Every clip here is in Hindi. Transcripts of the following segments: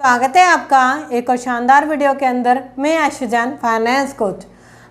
स्वागत है आपका एक और शानदार वीडियो के अंदर। मैं आशुजान, फाइनेंस कोच।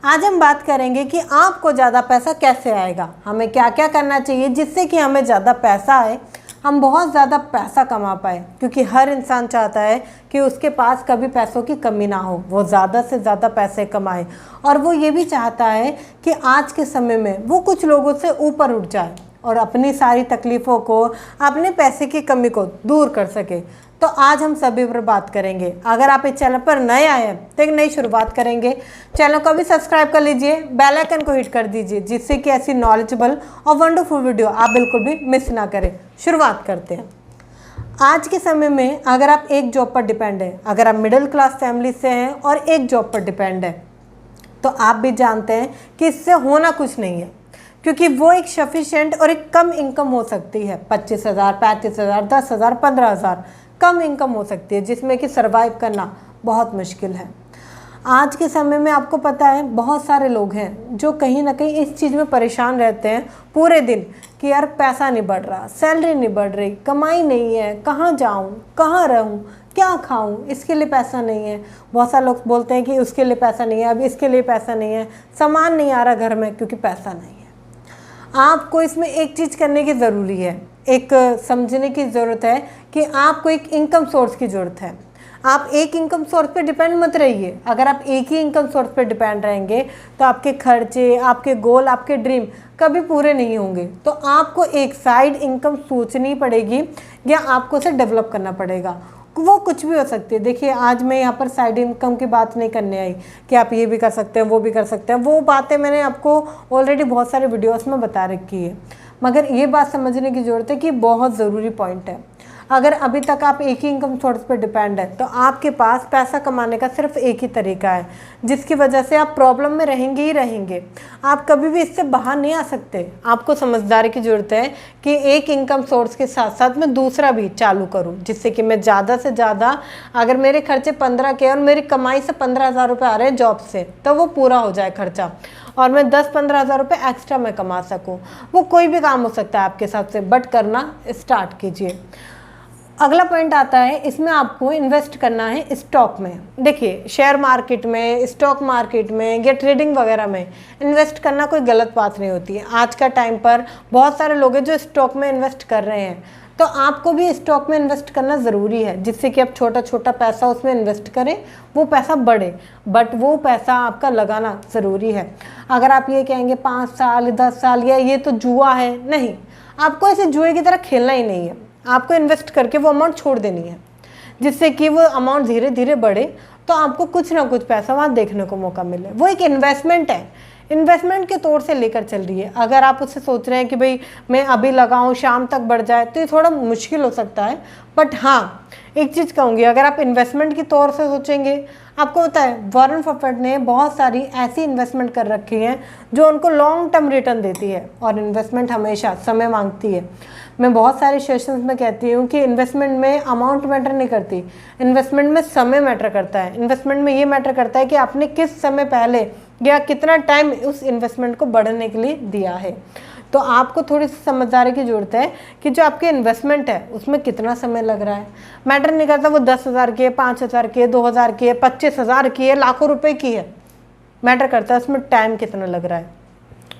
आज हम बात करेंगे कि आपको ज़्यादा पैसा कैसे आएगा, हमें क्या क्या करना चाहिए जिससे कि हमें ज़्यादा पैसा आए, हम बहुत ज़्यादा पैसा कमा पाए। क्योंकि हर इंसान चाहता है कि उसके पास कभी पैसों की कमी ना हो, वो ज़्यादा से ज़्यादा पैसे कमाए और वो ये भी चाहता है कि आज के समय में वो कुछ लोगों से ऊपर उठ जाए और अपनी सारी तकलीफ़ों को, अपने पैसे की कमी को दूर कर सके। तो आज हम सभी पर बात करेंगे। अगर आप इस चैनल पर नए आए हैं तो एक नई शुरुआत करेंगे। चैनल को भी सब्सक्राइब कर लीजिए, बेल आइकन को हिट कर दीजिए जिससे कि ऐसी नॉलेजेबल और वंडरफुल वीडियो आप बिल्कुल भी मिस ना करें। शुरुआत करते हैं। आज के समय में अगर आप एक जॉब पर डिपेंड हैं, अगर आप मिडिल क्लास फैमिली से हैं और एक जॉब पर डिपेंड है, तो आप भी जानते हैं कि इससे होना कुछ नहीं है। क्योंकि वो एक सफिशिएंट और एक कम इनकम हो सकती है। 25,000, 35,000, 10,000, 15,000 कम इनकम हो सकती है जिसमें कि सरवाइव करना बहुत मुश्किल है। आज के समय में आपको पता है बहुत सारे लोग हैं जो कहीं ना कहीं इस चीज़ में परेशान रहते हैं पूरे दिन कि यार पैसा नहीं बढ़ रहा, सैलरी नहीं बढ़ रही, कमाई नहीं है, कहाँ जाऊँ, कहाँ रहूँ, क्या खाऊं, इसके लिए पैसा नहीं है। बहुत सारे लोग बोलते हैं कि उसके लिए पैसा नहीं है, अब इसके लिए पैसा नहीं है, सामान नहीं आ रहा घर में क्योंकि पैसा नहीं है। आपको इसमें एक चीज़ करने की ज़रूरी है, एक समझने की ज़रूरत है कि आपको एक इनकम सोर्स की ज़रूरत है। आप एक इनकम सोर्स पे डिपेंड मत रहिए। अगर आप एक ही इनकम सोर्स पे डिपेंड रहेंगे तो आपके खर्चे, आपके गोल, आपके ड्रीम कभी पूरे नहीं होंगे। तो आपको एक साइड इनकम सोचनी पड़ेगी या आपको उसे डेवलप करना पड़ेगा। वो कुछ भी हो सकती है। देखिए, आज मैं यहाँ पर साइड इनकम की बात नहीं करने आई कि आप ये भी कर सकते हैं, वो भी कर सकते हैं। वो बातें मैंने आपको ऑलरेडी बहुत सारे वीडियोस में बता रखी है। मगर ये बात समझने की ज़रूरत है कि बहुत ज़रूरी पॉइंट है। अगर अभी तक आप एक ही इनकम सोर्स पर डिपेंड है तो आपके पास पैसा कमाने का सिर्फ एक ही तरीका है, जिसकी वजह से आप प्रॉब्लम में रहेंगे ही रहेंगे। आप कभी भी इससे बाहर नहीं आ सकते। आपको समझदारी की ज़रूरत है कि एक इनकम सोर्स के साथ साथ मैं दूसरा भी चालू करूं, जिससे कि मैं ज़्यादा से ज़्यादा, अगर मेरे खर्चे 15 के और मेरी कमाई से 15,000 रुपये आ रहे हैं जॉब से, तो वो पूरा हो जाए खर्चा और मैं 10-15,000 रुपये एक्स्ट्रा मैं कमा सकूँ। वो कोई भी काम हो सकता है आपके हिसाब से, बट करना स्टार्ट कीजिए। अगला पॉइंट आता है, इसमें आपको इन्वेस्ट करना है स्टॉक में। देखिए, शेयर मार्केट में, स्टॉक मार्केट में या ट्रेडिंग वगैरह में इन्वेस्ट करना कोई गलत बात नहीं होती है। आज का टाइम पर बहुत सारे लोग हैं जो स्टॉक में इन्वेस्ट कर रहे हैं, तो आपको भी स्टॉक में इन्वेस्ट करना ज़रूरी है जिससे कि आप छोटा छोटा पैसा उसमें इन्वेस्ट करें, वो पैसा बढ़े। बट वो पैसा आपका लगाना ज़रूरी है। अगर आप ये कहेंगे 5 साल 10 साल या ये तो जुआ है, नहीं, आपको ऐसे जुए की तरह खेलना ही नहीं है। आपको इन्वेस्ट करके वो अमाउंट छोड़ देनी है जिससे कि वो अमाउंट धीरे धीरे बढ़े, तो आपको कुछ ना कुछ पैसा वहाँ देखने को मौका मिले। वो एक इन्वेस्टमेंट है, इन्वेस्टमेंट के तौर से लेकर चल रही है। अगर आप उससे सोच रहे हैं कि भाई मैं अभी लगाऊं शाम तक बढ़ जाए, तो ये थोड़ा मुश्किल हो सकता है। बट हाँ, एक चीज़ कहूँगी, अगर आप इन्वेस्टमेंट के तौर से सोचेंगे, आपको पता है वॉरेन बफेट ने बहुत सारी ऐसी इन्वेस्टमेंट कर रखी हैं जो उनको लॉन्ग टर्म रिटर्न देती है। और इन्वेस्टमेंट हमेशा समय मांगती है। मैं बहुत सारे सेशंस में कहती हूँ कि इन्वेस्टमेंट में अमाउंट मैटर नहीं करती, इन्वेस्टमेंट में समय मैटर करता है। इन्वेस्टमेंट में ये मैटर करता है कि आपने किस समय पहले या कितना टाइम उस इन्वेस्टमेंट को बढ़ने के लिए दिया है। तो आपको थोड़ी सी समझदारी की ज़रूरत है कि जो आपके इन्वेस्टमेंट है उसमें कितना समय लग रहा है। मैटर नहीं करता वो 10,000 की है, 5,000 की है, 2,000 की है, 25,000 की है, लाखों रुपए की है। मैटर करता है उसमें टाइम कितना लग रहा है,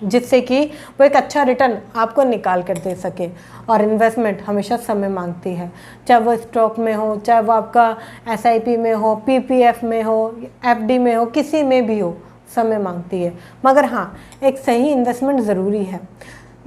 जिससे कि वो एक अच्छा रिटर्न आपको निकाल कर दे सके। और इन्वेस्टमेंट हमेशा समय मांगती है, चाहे वो स्टॉक में हो, चाहे वो आपका SIP में हो, PPF में हो, FD में हो, किसी में भी हो, समय मांगती है। मगर हाँ, एक सही इन्वेस्टमेंट ज़रूरी है।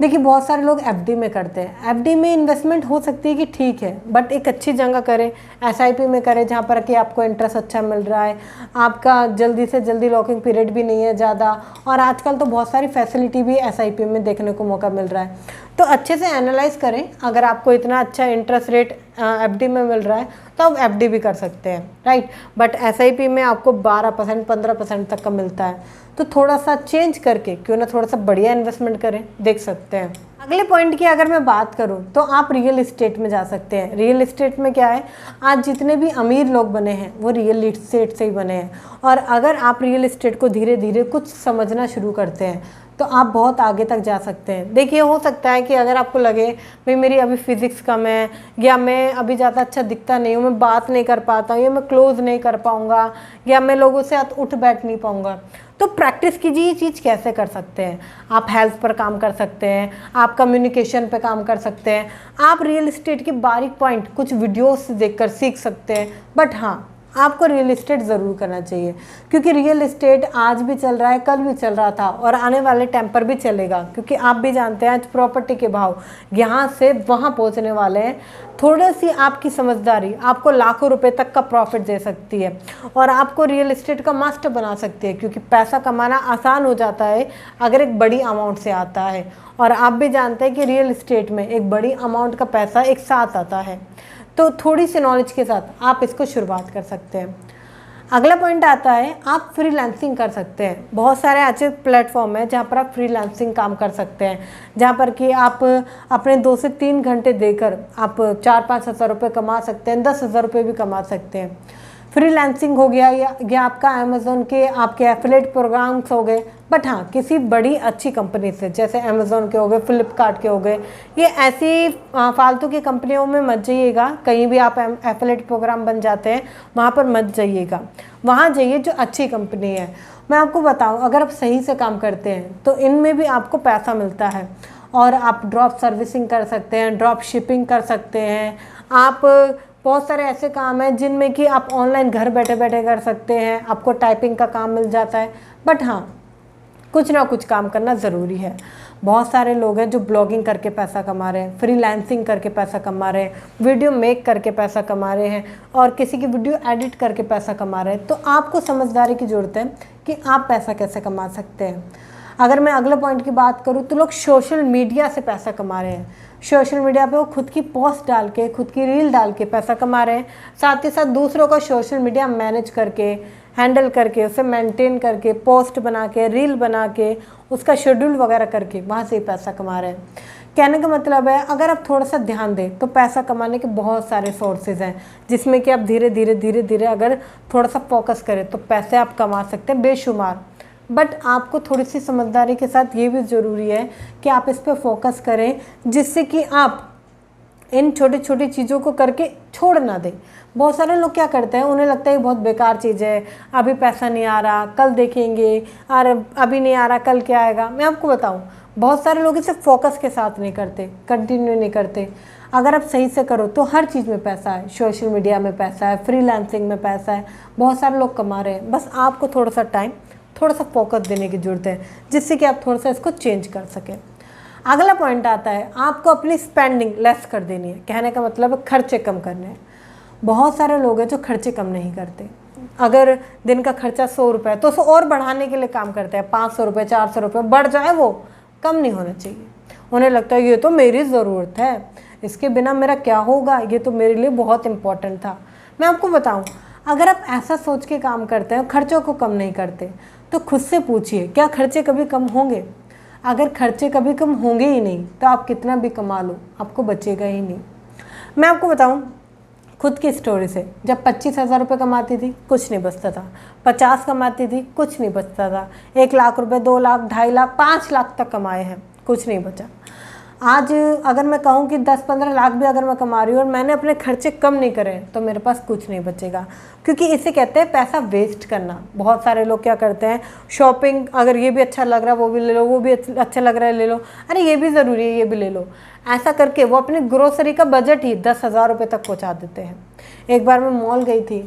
देखिए, बहुत सारे लोग FD में करते हैं। FD में इन्वेस्टमेंट हो सकती है कि ठीक है, बट एक अच्छी जगह करें, SIP में करें जहाँ पर कि आपको इंटरेस्ट अच्छा मिल रहा है, आपका जल्दी से जल्दी लॉकिंग पीरियड भी नहीं है ज़्यादा, और आजकल तो बहुत सारी फैसिलिटी भी SIP में देखने को मौका मिल रहा है। तो अच्छे से एनालाइज करें। अगर आपको इतना अच्छा इंटरेस्ट रेट FD में मिल रहा है तो आप FD भी कर सकते हैं, राइट। बट SIP में आपको 12% 15% तक का मिलता है, तो थोड़ा सा चेंज करके क्यों ना थोड़ा सा बढ़िया इन्वेस्टमेंट करें, देख सकते हैं। अगले पॉइंट की अगर मैं बात करूं तो आप रियल इस्टेट में जा सकते हैं। रियल इस्टेट में क्या है, आज जितने भी अमीर लोग बने हैं वो रियल इस्टेट से ही बने हैं। और अगर आप रियल इस्टेट को धीरे धीरे कुछ समझना शुरू करते हैं तो आप बहुत आगे तक जा सकते हैं। देखिए, हो सकता है कि अगर आपको लगे भाई मेरी अभी फिज़िक्स कम है, या मैं अभी ज़्यादा अच्छा दिखता नहीं हूँ, मैं बात नहीं कर पाता हूँ, या मैं क्लोज नहीं कर पाऊँगा, या मैं लोगों से उठ बैठ नहीं पाऊँगा, तो प्रैक्टिस कीजिए। ये चीज़ कैसे कर सकते हैं? आप हेल्थ पर काम कर सकते हैं, आप कम्युनिकेशन पे काम कर सकते हैं, आप रियल एस्टेट के बारीक पॉइंट कुछ वीडियोस देखकर सीख सकते हैं। बट हाँ, आपको रियल एस्टेट ज़रूर करना चाहिए, क्योंकि रियल एस्टेट आज भी चल रहा है, कल भी चल रहा था और आने वाले टाइम पर भी चलेगा। क्योंकि आप भी जानते हैं आज प्रॉपर्टी के भाव यहाँ से वहाँ पहुँचने वाले हैं। थोड़ी सी आपकी समझदारी आपको लाखों रुपए तक का प्रॉफिट दे सकती है और आपको रियल एस्टेट का मास्टर बना सकती है, क्योंकि पैसा कमाना आसान हो जाता है अगर एक बड़ी अमाउंट से आता है। और आप भी जानते हैं कि रियल एस्टेट में एक बड़ी अमाउंट का पैसा एक साथ आता है। तो थोड़ी सी नॉलेज के साथ आप इसको शुरुआत कर सकते हैं। अगला पॉइंट आता है, आप फ्रीलांसिंग कर सकते हैं। बहुत सारे अच्छे प्लेटफॉर्म हैं जहाँ पर आप फ्रीलांसिंग काम कर सकते हैं, जहाँ पर कि आप अपने 2 से 3 घंटे देकर आप 4-5 हज़ार रुपये कमा सकते हैं, 10,000 रुपये भी कमा सकते हैं। फ्रीलांसिंग हो गया या आपका अमेज़ोन के आपके एफिलिएट प्रोग्राम्स हो गए। बट हाँ, किसी बड़ी अच्छी कंपनी से, जैसे अमेज़ोन के हो गए, फ्लिपकार्ट के हो गए, ये ऐसी फालतू की कंपनियों में मत जाइएगा। कहीं भी आप एफिलिएट प्रोग्राम बन जाते हैं वहाँ पर मत जाइएगा, वहाँ जाइए जो अच्छी कंपनी है। मैं आपको बताऊँ, अगर आप सही से काम करते हैं तो इनमें भी आपको पैसा मिलता है। और आप ड्रॉप सर्विसिंग कर सकते हैं, ड्रॉप शिपिंग कर सकते हैं, आप बहुत सारे ऐसे काम हैं जिनमें कि आप ऑनलाइन घर बैठे बैठे कर सकते हैं, आपको टाइपिंग का काम मिल जाता है। बट हाँ, कुछ ना कुछ काम करना ज़रूरी है। बहुत सारे लोग हैं जो ब्लॉगिंग करके पैसा कमा रहे हैं, फ्रीलांसिंग करके पैसा कमा रहे हैं, वीडियो मेक करके पैसा कमा रहे हैं और किसी की वीडियो एडिट करके पैसा कमा रहे हैं। तो आपको समझदारी की ज़रूरत है कि आप पैसा कैसे कमा सकते हैं। अगर मैं अगले पॉइंट की बात करूँ तो लोग सोशल मीडिया से पैसा कमा रहे हैं। सोशल मीडिया पे वो खुद की पोस्ट डाल के, खुद की रील डाल के पैसा कमा रहे हैं। साथ ही साथ दूसरों का सोशल मीडिया मैनेज करके, हैंडल करके, उसे मेंटेन करके, पोस्ट बना के, रील बना के, उसका शेड्यूल वगैरह करके वहाँ से पैसा कमा रहे हैं। कहने का मतलब है, अगर आप थोड़ा सा ध्यान दें तो पैसा कमाने के बहुत सारे सोर्सेज हैं, जिसमें कि आप धीरे धीरे अगर थोड़ा सा फोकस करें तो पैसे आप कमा सकते हैं बेशुमार। बट आपको थोड़ी सी समझदारी के साथ ये भी ज़रूरी है कि आप इस पर फोकस करें, जिससे कि आप इन छोटी छोटी चीज़ों को करके छोड़ ना दें। बहुत सारे लोग क्या करते हैं, उन्हें लगता है बहुत बेकार चीज़ है, अभी पैसा नहीं आ रहा, कल देखेंगे, और अभी नहीं आ रहा, कल क्या आएगा। मैं आपको बताऊं, बहुत सारे लोग इसे फोकस के साथ नहीं करते, कंटिन्यू नहीं करते। अगर आप सही से करो तो हर चीज़ में पैसा है। सोशल मीडिया में पैसा है, फ्रीलांसिंग में पैसा है, बहुत सारे लोग कमा रहे हैं। बस आपको थोड़ा सा टाइम, थोड़ा सा फोकस देने की ज़रूरत है, जिससे कि आप थोड़ा सा इसको चेंज कर सकें। अगला पॉइंट आता है, आपको अपनी स्पेंडिंग लेस कर देनी है। कहने का मतलब खर्चे कम करने हैं। बहुत सारे लोग हैं जो खर्चे कम नहीं करते। अगर दिन का खर्चा 100 रुपये है तो उसको और बढ़ाने के लिए काम करते हैं। 500 रुपये, 400 रुपये बढ़ जाए, वो कम नहीं होना चाहिए। उन्हें लगता है ये तो मेरी ज़रूरत है, इसके बिना मेरा क्या होगा, ये तो मेरे लिए बहुत इम्पोर्टेंट था। मैं आपको बताऊँ, अगर आप ऐसा सोच के काम करते हैं, खर्चों को कम नहीं करते, तो खुद से पूछिए क्या खर्चे कभी कम होंगे। अगर खर्चे कभी कम होंगे ही नहीं तो आप कितना भी कमा लो, आपको बचेगा ही नहीं। मैं आपको बताऊं खुद की स्टोरी से, जब 25,000 रुपये कमाती थी कुछ नहीं बचता था, 50 कमाती थी कुछ नहीं बचता था, 1 लाख रुपये, 2 लाख, 2.5 लाख, 5 लाख तक कमाए हैं, कुछ नहीं बचा। आज अगर मैं कहूँ कि 10-15 लाख भी अगर मैं कमा रही हूँ और मैंने अपने खर्चे कम नहीं करे तो मेरे पास कुछ नहीं बचेगा, क्योंकि इसे कहते हैं पैसा वेस्ट करना। बहुत सारे लोग क्या करते हैं, शॉपिंग, अगर ये भी अच्छा लग रहा है वो भी ले लो, वो भी अच्छा लग रहा है ले लो, अरे ये भी ज़रूरी है ये भी ले लो, ऐसा करके वो अपनी ग्रोसरी का बजट ही 10,000 रुपये तक पहुँचा देते हैं। एक बार मैं मॉल गई थी,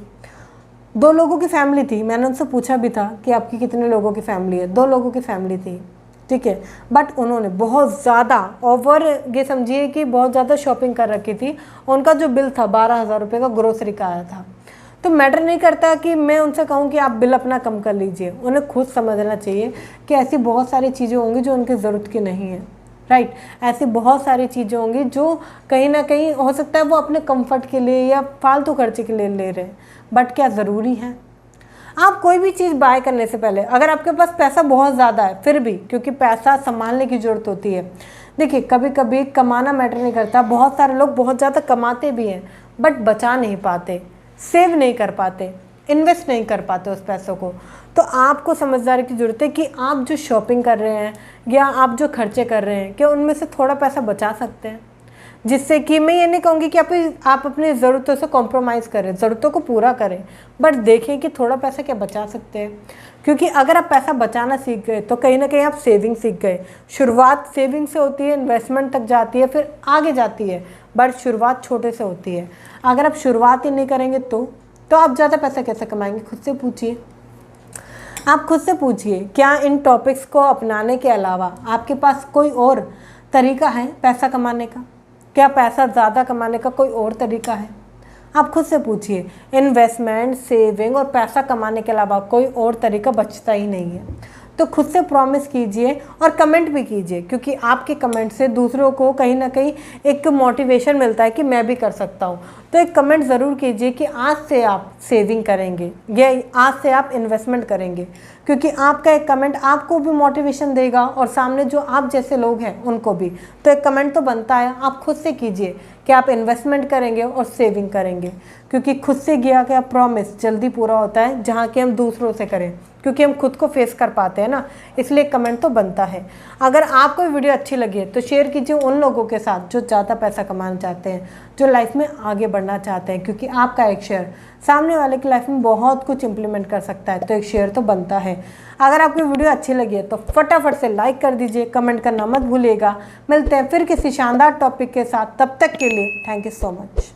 2 लोगों की फैमिली थी, मैंने उनसे पूछा भी था कि आपकी कितने लोगों की फैमिली है, 2 लोगों की फैमिली थी, ठीक है। बट उन्होंने बहुत ज़्यादा ओवर, ये समझिए कि बहुत ज़्यादा शॉपिंग कर रखी थी। उनका जो बिल था 12,000 रुपये का ग्रोसरी का आया था। तो मैटर नहीं करता कि मैं उनसे कहूँ कि आप बिल अपना कम कर लीजिए, उन्हें खुद समझना चाहिए कि ऐसी बहुत सारी चीज़ें होंगी जो उनकी ज़रूरत की नहीं है, राइट। ऐसी बहुत सारी चीज़ें होंगी जो कहीं ना कहीं हो सकता है वो अपने कंफर्ट के लिए या फालतू खर्चे के लिए ले रहे हैं, बट क्या ज़रूरी है। आप कोई भी चीज़ बाय करने से पहले, अगर आपके पास पैसा बहुत ज़्यादा है फिर भी, क्योंकि पैसा संभालने की ज़रूरत होती है। देखिए, कभी कभी कमाना मैटर नहीं करता, बहुत सारे लोग बहुत ज़्यादा कमाते भी हैं बट बचा नहीं पाते, सेव नहीं कर पाते। इन्वेस्ट नहीं कर पाते उस पैसों को। तो आपको समझदारी की ज़रूरत है कि आप जो शॉपिंग कर रहे हैं या आप जो खर्चे कर रहे हैं, क्या उनमें से थोड़ा पैसा बचा सकते हैं, जिससे कि मैं ये नहीं कहूँगी कि आप अपनी ज़रूरतों से कॉम्प्रोमाइज़ करें, ज़रूरतों को पूरा करें, बट देखें कि थोड़ा पैसा क्या बचा सकते हैं। क्योंकि अगर आप पैसा बचाना सीख गए तो कहीं ना कहीं आप सेविंग सीख गए। शुरुआत सेविंग से होती है, इन्वेस्टमेंट तक जाती है, फिर आगे जाती है, बट शुरुआत छोटे से होती है। अगर आप शुरुआत ही नहीं करेंगे तो आप ज़्यादा पैसा कैसे कमाएंगे? खुद से पूछिए। आप खुद से पूछिए, क्या इन टॉपिक्स को अपनाने के अलावा आपके पास कोई और तरीका है पैसा कमाने का? क्या पैसा ज़्यादा कमाने का कोई और तरीका है? आप खुद से पूछिए। इन्वेस्टमेंट, सेविंग और पैसा कमाने के अलावा कोई और तरीका बचता ही नहीं है। तो खुद से प्रॉमिस कीजिए और कमेंट भी कीजिए, क्योंकि आपके कमेंट से दूसरों को कहीं ना कहीं एक मोटिवेशन मिलता है कि मैं भी कर सकता हूँ। तो एक कमेंट ज़रूर कीजिए कि आज से आप सेविंग करेंगे या आज से आप इन्वेस्टमेंट करेंगे, क्योंकि आपका एक कमेंट आपको भी मोटिवेशन देगा और सामने जो आप जैसे लोग हैं उनको भी। तो एक कमेंट तो बनता है, आप खुद से कीजिए कि आप इन्वेस्टमेंट करेंगे और सेविंग करेंगे, क्योंकि खुद से किया गया प्रॉमिस जल्दी पूरा होता है जहाँ कि हम दूसरों से करें, क्योंकि हम खुद को फेस कर पाते हैं ना, इसलिए कमेंट तो बनता है। अगर आपको वीडियो अच्छी लगी है तो शेयर कीजिए उन लोगों के साथ जो ज़्यादा पैसा कमाना चाहते हैं, जो लाइफ में आगे बढ़ना चाहते हैं, क्योंकि आपका एक शेयर सामने वाले की लाइफ में बहुत कुछ इंप्लीमेंट कर सकता है। तो एक शेयर तो बनता है। अगर आपकी वीडियो अच्छी लगी है तो फटाफट से लाइक कर दीजिए, कमेंट करना मत भूलिएगा। मिलते हैं फिर किसी शानदार टॉपिक के साथ, तब तक के लिए थैंक यू सो मच।